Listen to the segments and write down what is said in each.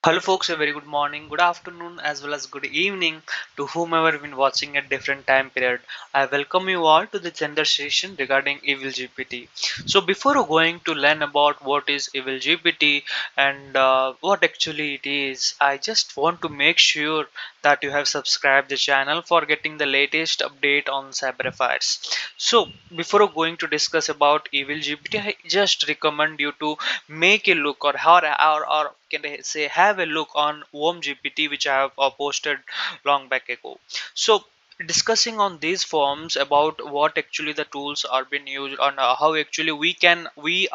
Hello folks, a very good morning, good afternoon as well as good evening to whomever been watching at different time period. I welcome you all to the gender session regarding Evil-GPT. So before going to learn about what is Evil-GPT and what actually it is, I just want to make sure that you have subscribed the channel for getting the latest update on cyber affairs. So before going to discuss about Evil-GPT, I just recommend you to make a look or can I say have a look on WormGPT, which I have posted long back ago. So discussing on these forms about what actually the tools are being used on how actually we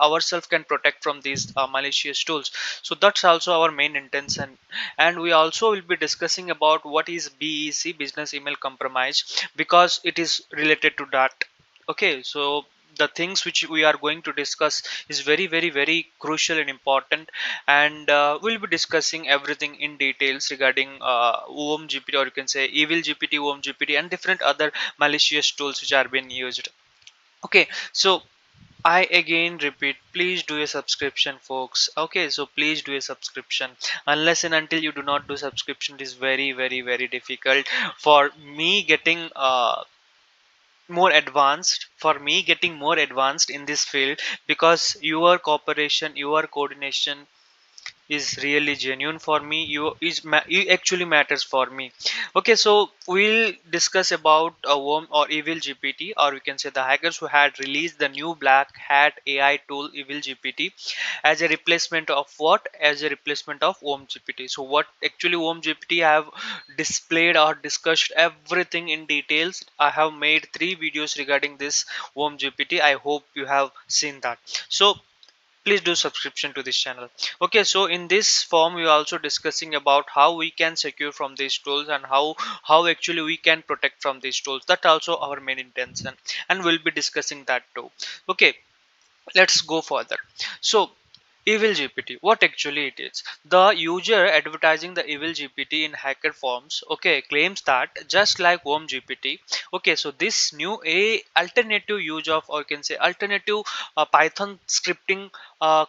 ourselves can protect from these malicious tools. So that's also our main intention, and we also will be discussing about what is BEC, business email compromise, because it is related to that. Okay, so the things which we are going to discuss is very crucial and important, and we'll be discussing everything in details regarding OMGPT, or you can say Evil GPT, OMGPT, and different other malicious tools which are being used. Okay, so I again repeat, please do a subscription folks. Okay, so please do a subscription. Unless and until you do not do subscription, it is very difficult for me getting more advanced in this field, because your cooperation, your coordination is really genuine for me. You actually matters for me. Okay, so we'll discuss about a worm or Evil GPT, or we can say the hackers who had released the new black hat AI tool Evil GPT as a replacement of what? As a replacement of worm GPT. So what actually worm GPT have displayed or discussed everything in details. I have made 3 videos regarding this worm GPT. I hope you have seen that. So please do subscription to this channel. Okay, so in this form we are also discussing about how we can secure from these tools, and how actually we can protect from these tools. That also our main intention, and we'll be discussing that too. Okay, let's go further. So Evil GPT, what actually it is? The user advertising the Evil GPT in hacker forms, okay, claims that just like Worm GPT, okay, so this new a alternative use of, or you can say alternative Python scripting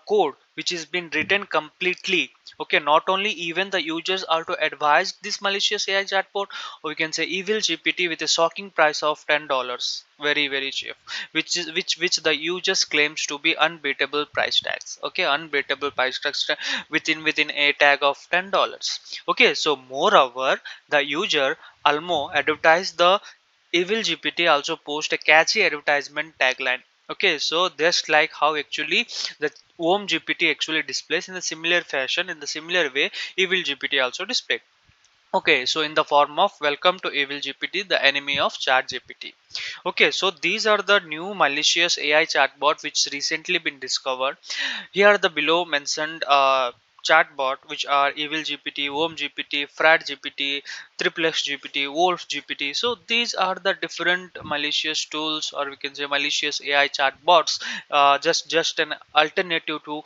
code which has been written completely. Okay, not only even the users are to advise this malicious AI chatbot, or we can say Evil GPT with a shocking price of $10, very cheap, which the users claims to be unbeatable price tags. Okay, unbeatable price tags within a tag of $10. Okay, so moreover, the user Almo advertised the Evil GPT also post a catchy advertisement tagline. Okay, so just like how actually the Om GPT actually displays in a similar fashion, in the similar way Evil GPT also displayed. Okay, so in the form of welcome to Evil GPT, the enemy of Chat GPT. Okay, so these are the new malicious AI chatbot which recently been discovered. Here are the below mentioned chatbot, which are Evil GPT, Worm GPT, Frat GPT, Triple X GPT, Wolf GPT. So these are the different malicious tools, or we can say malicious AI chatbots, just an alternative to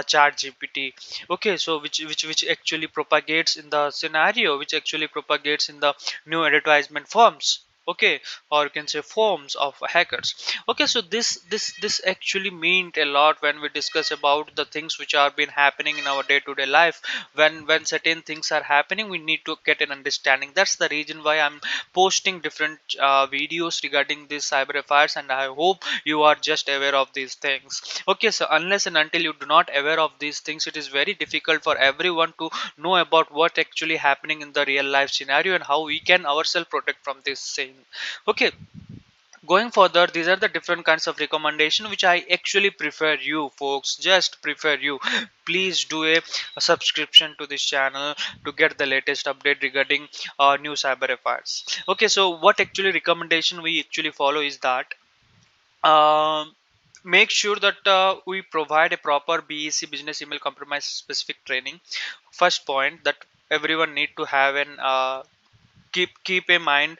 Chat GPT. Okay, so which actually propagates in the scenario, which actually propagates in the new advertisement forms. Okay, or you can say forms of hackers. Okay, so this actually meant a lot when we discuss about the things which are been happening in our day-to-day life. When certain things are happening, we need to get an understanding. That's the reason why I'm posting different videos regarding these cyber affairs, and I hope you are just aware of these things. Okay, so unless and until you do not aware of these things, it is very difficult for everyone to know about what actually happening in the real life scenario, and how we can ourselves protect from this thing. Okay, going further, these are the different kinds of recommendation which I actually prefer you folks, just prefer you. Please do a subscription to this channel to get the latest update regarding new cyber affairs. Okay, so what actually recommendation we actually follow is that, um, make sure that we provide a proper BEC, business email compromise specific training. First point that everyone need to have an keep in mind,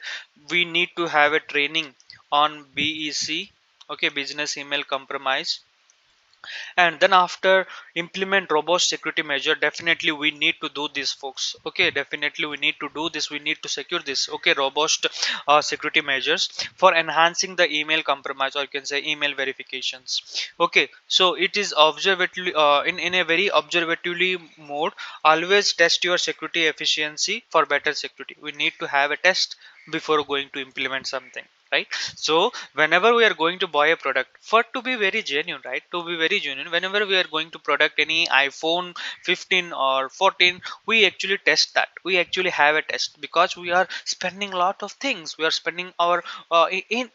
we need to have a training on BEC, okay, business email compromise. And then after implement robust security measure, definitely we need to do this, folks. Okay, definitely we need to do this, we need to secure this. Okay, robust security measures for enhancing the email compromise, or you can say email verifications. Okay, so it is observatively in a very observatively mode. Always test your security efficiency for better security. We need to have a test before going to implement something, right? So whenever we are going to buy a product, for to be very genuine, right, to be very genuine, whenever we are going to product any iPhone 15 or 14, we actually test that, we actually have a test, because we are spending a lot of things, we are spending our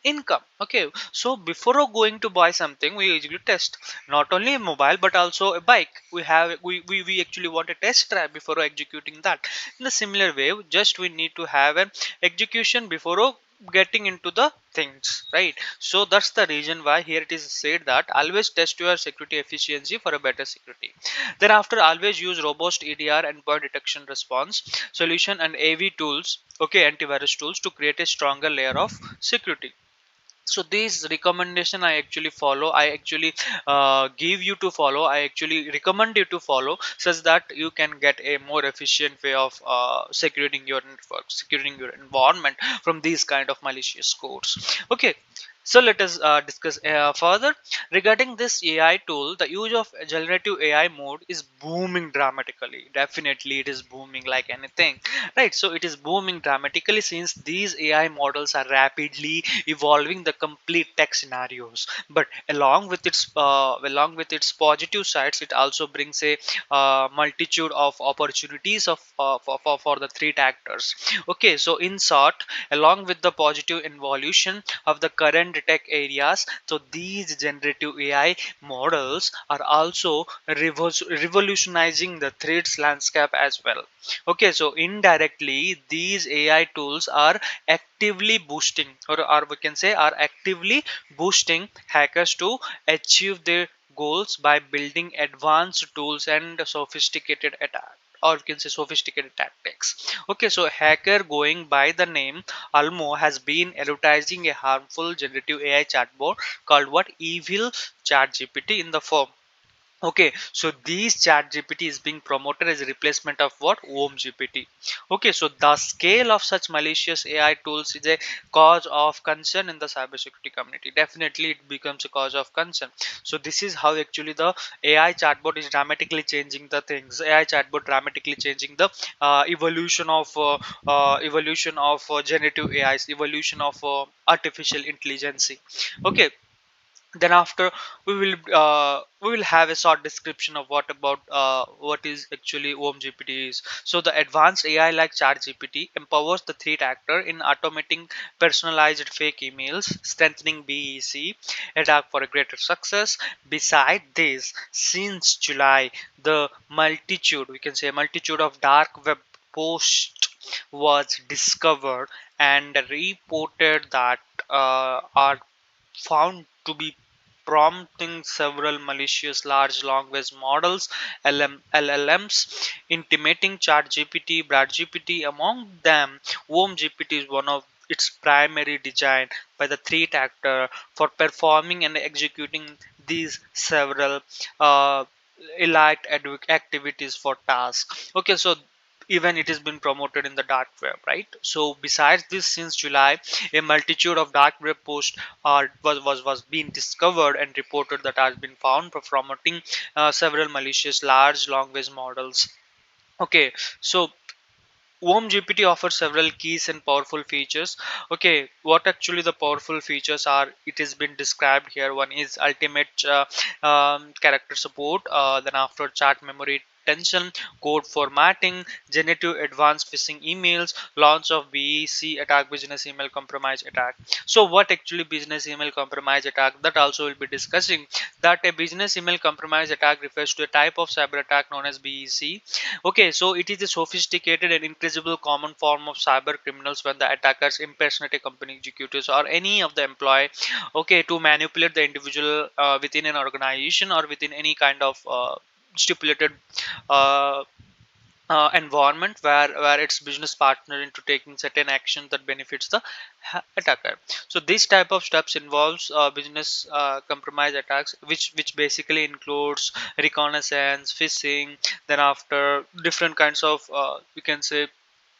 income. Okay, so before going to buy something, we usually test not only a mobile but also a bike. We actually want a test drive before executing that. In the similar way, just we need to have an execution before getting into the things, right? So that's the reason why here it is said that always test your security efficiency for a better security. Then after, always use robust EDR, endpoint detection response solution, and AV tools, okay, antivirus tools, to create a stronger layer of security. So these recommendation I actually follow, I actually give you to follow, I actually recommend you to follow, such that you can get a more efficient way of securing your network, securing your environment from these kind of malicious codes. Okay, so let us discuss further regarding this AI tool. The use of generative AI mode is booming dramatically. Definitely it is booming like anything, right? So it is booming dramatically since these AI models are rapidly evolving the complete tech scenarios. But along with its positive sides, it also brings a multitude of opportunities of for the threat actors. Okay, so in short, along with the positive evolution of the current tech areas, so these generative AI models are also revolutionizing the threats landscape as well. Okay, so indirectly these AI tools are actively boosting, or we can say are actively boosting hackers to achieve their goals by building advanced tools and sophisticated attack, or we can say sophisticated tactics. Okay, so hacker going by the name Almo has been advertising a harmful generative AI chatbot called what Evil Chat GPT in the form. Okay, so these chat GPT is being promoted as a replacement of what WormGPT. Okay, so the scale of such malicious AI tools is a cause of concern in the cybersecurity community. Definitely it becomes a cause of concern. So this is how actually the AI chatbot is dramatically changing the things. AI chatbot dramatically changing the evolution of generative AIs, evolution of artificial intelligence. Okay, then after we will have a short description of what is actually OMGPT is. So the advanced AI like ChatGPT empowers the threat actor in automating personalized fake emails, strengthening BEC attack for a greater success. Beside this, since July, the multitude, we can say multitude of dark web posts was discovered and reported that are found to be prompting several malicious large language models LLMs, intimating ChatGPT, BradGPT. Among them, WormGPT is one of its primary design by the threat actor for performing and executing these several uh, elite activities for tasks. Okay, so even it has been promoted in the dark web, right? So besides this, since July, a multitude of dark web posts was being discovered and reported that has been found for promoting several malicious large language models. Okay, so OMGPT offers several keys and powerful features. Okay, what actually the powerful features are? It has been described here. One is ultimate character support. Then after, chat memory tension, code formatting, generative advanced phishing emails, launch of BEC attack, business email compromise attack. So what actually business email compromise attack? That also will be discussing. That a business email compromise attack refers to a type of cyber attack known as BEC. Okay, so it is a sophisticated and increasable common form of cyber criminals when the attackers impersonate a company executives or any of the employee, okay, to manipulate the individual within an organization or within any kind of stipulated uh, environment where its business partner into taking certain action that benefits the attacker. So this type of steps involves business compromise attacks, which basically includes reconnaissance, phishing, then after different kinds of we can say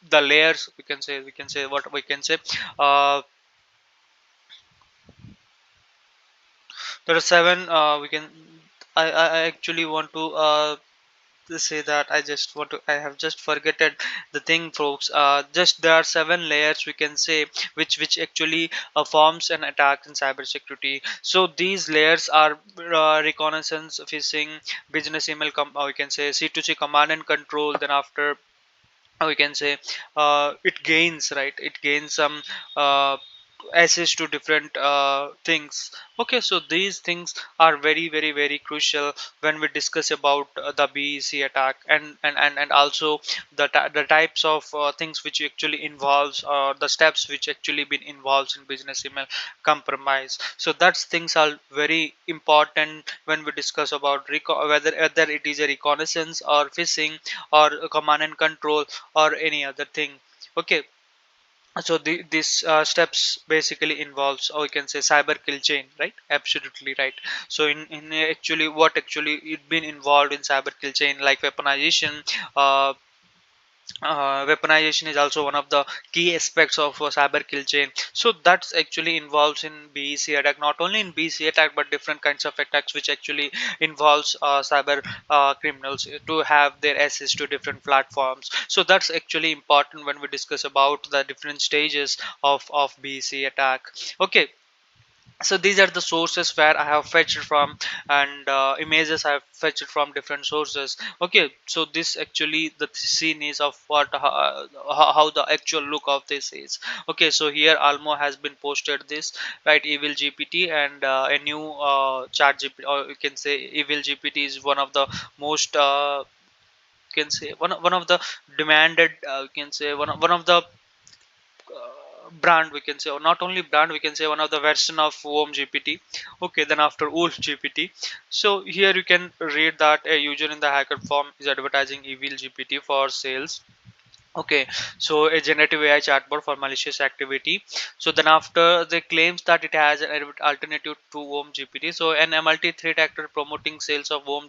the layers, we can say what we can say uh, there are seven we can I actually want to say that I have just forgotten the thing, folks. Just there are seven layers we can say, which actually forms an attack in cybersecurity. So these layers are reconnaissance, phishing, business email, we can say C2C command and control. Then after we can say it gains, right, it gains some uh, access to different things. Okay, so these things are very crucial when we discuss about the BEC attack, and also the types of things which actually involves, or the steps which actually been involved in business email compromise. So that's things are very important when we discuss about whether it is a reconnaissance or phishing or a command and control or any other thing. Okay, so this steps basically involves, or we can say, cyber kill chain, right? Absolutely right. So in actually what actually it been involved in cyber kill chain, like weaponization. Weaponization is also one of the key aspects of a cyber kill chain. So that's actually involves in BEC attack, not only in BEC attack but different kinds of attacks which actually involves cyber criminals to have their access to different platforms. So that's actually important when we discuss about the different stages of BEC attack. Okay, so these are the sources where I have fetched from, and images I have fetched from different sources. Okay, so this actually the scene is of what how the actual look of this is. Okay, so here Almo has been posted this, right? Evil GPT and a new chat GPT, or you can say Evil GPT is one of the most you can say one of the demanded you can say one of the brand, we can say, or not only brand, we can say one of the version of WormGPT. Okay, then after old GPT. So here you can read that a user in the hacker form is advertising Evil GPT for sales. Okay, so a generative AI chatbot for malicious activity. So then after they claims that it has an alternative to Worm GPT. So an MLT threat actor promoting sales of Wolf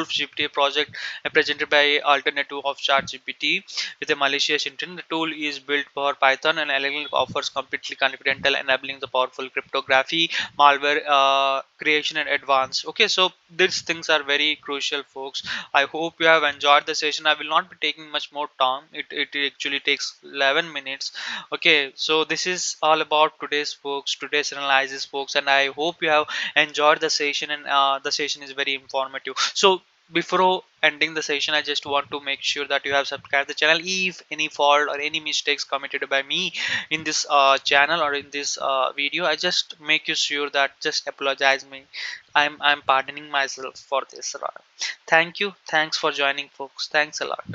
GPT project presented by alternative of Chat GPT with a malicious intent. The tool is built for Python and LLM offers completely confidential, enabling the powerful cryptography, malware creation and advance. Okay, so these things are very crucial, folks. I hope you have enjoyed the session. I will not be taking much more time. It actually takes 11 minutes. Okay, so this is all about today's folks, today's analysis, folks, and I hope you have enjoyed the session, and the session is very informative. So before ending the session, I just want to make sure that you have subscribed the channel. If any fault or any mistakes committed by me in this channel or in this video, I just make you sure that just apologize me. I'm pardoning myself for this. Thank you. Thanks for joining, folks. Thanks a lot.